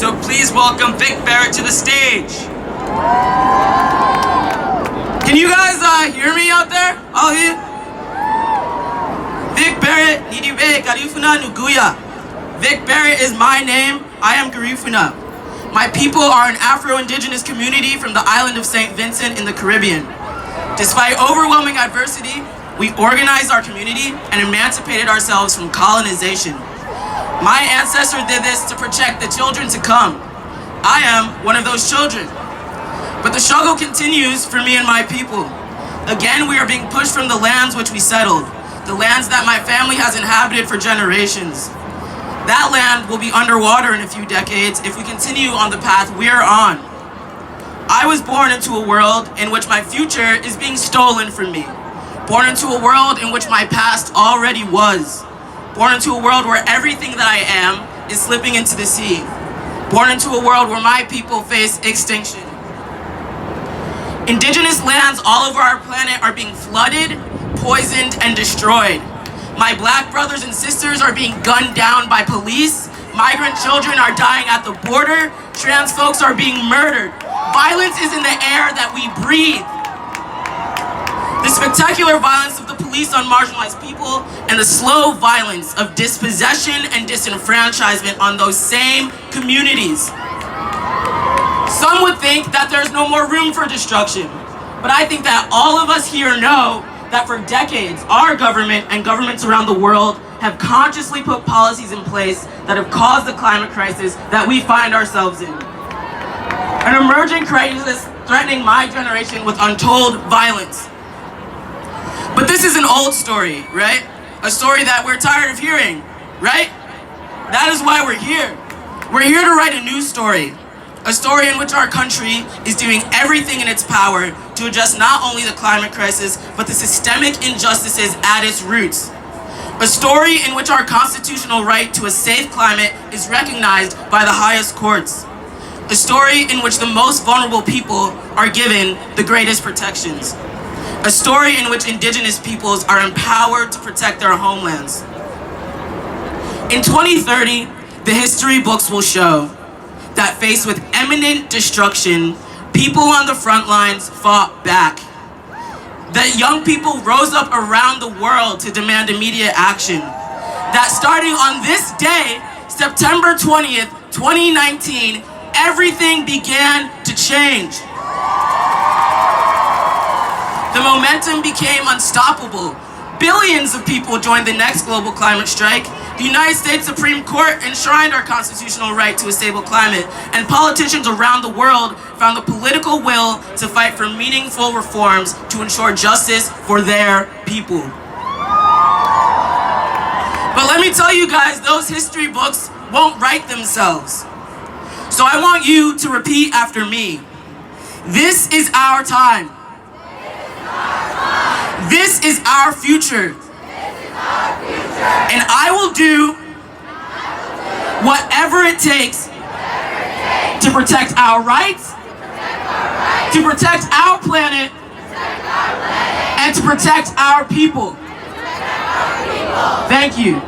So please welcome Vic Barrett to the stage. Can you guys hear me out there? All here? Vic Barrett, Nidibe, Garifuna Nuguya. Vic Barrett is my name. I am Garifuna. My people are an Afro-Indigenous community from the island of St. Vincent in the Caribbean. Despite overwhelming adversity, we organized our community and emancipated ourselves from colonization. My ancestor did this to protect the children to come. I am one of those children. But the struggle continues for me and my people. Again, we are being pushed from the lands which we settled, the lands that my family has inhabited for generations. That land will be underwater in a few decades if we continue on the path we are on. I was born into a world in which my future is being stolen from me. Born into a world in which my past already was. Born into a world where everything that I am is slipping into the sea. Born into a world where my people face extinction. Indigenous lands all over our planet are being flooded, poisoned, and destroyed. My black brothers and sisters are being gunned down by police. Migrant children are dying at the border. Trans folks are being murdered. Violence is in the air that we breathe. The spectacular violence of the police on marginalized people and the slow violence of dispossession and disenfranchisement on those same communities. Some would think that there's no more room for destruction, but I think that all of us here know that for decades, our government and governments around the world have consciously put policies in place that have caused the climate crisis that we find ourselves in. An emerging crisis threatening my generation with untold violence. But this is an old story, right? A story that we're tired of hearing, right? That is why we're here. We're here to write a new story. A story in which our country is doing everything in its power to address not only the climate crisis, but the systemic injustices at its roots. A story in which our constitutional right to a safe climate is recognized by the highest courts. A story in which the most vulnerable people are given the greatest protections. A story in which Indigenous peoples are empowered to protect their homelands. In 2030, the history books will show that faced with imminent destruction, people on the front lines fought back. That young people rose up around the world to demand immediate action. That starting on this day, September 20th, 2019, everything began to change. The momentum became unstoppable. Billions of people joined the next global climate strike. The United States Supreme Court enshrined our constitutional right to a stable climate, and politicians around the world found the political will to fight for meaningful reforms to ensure justice for their people. But let me tell you guys, those history books won't write themselves. So I want you to repeat after me. This is our time. This is our future. And I will do whatever it takes to protect our rights, to protect our planet, and to protect our people. Thank you.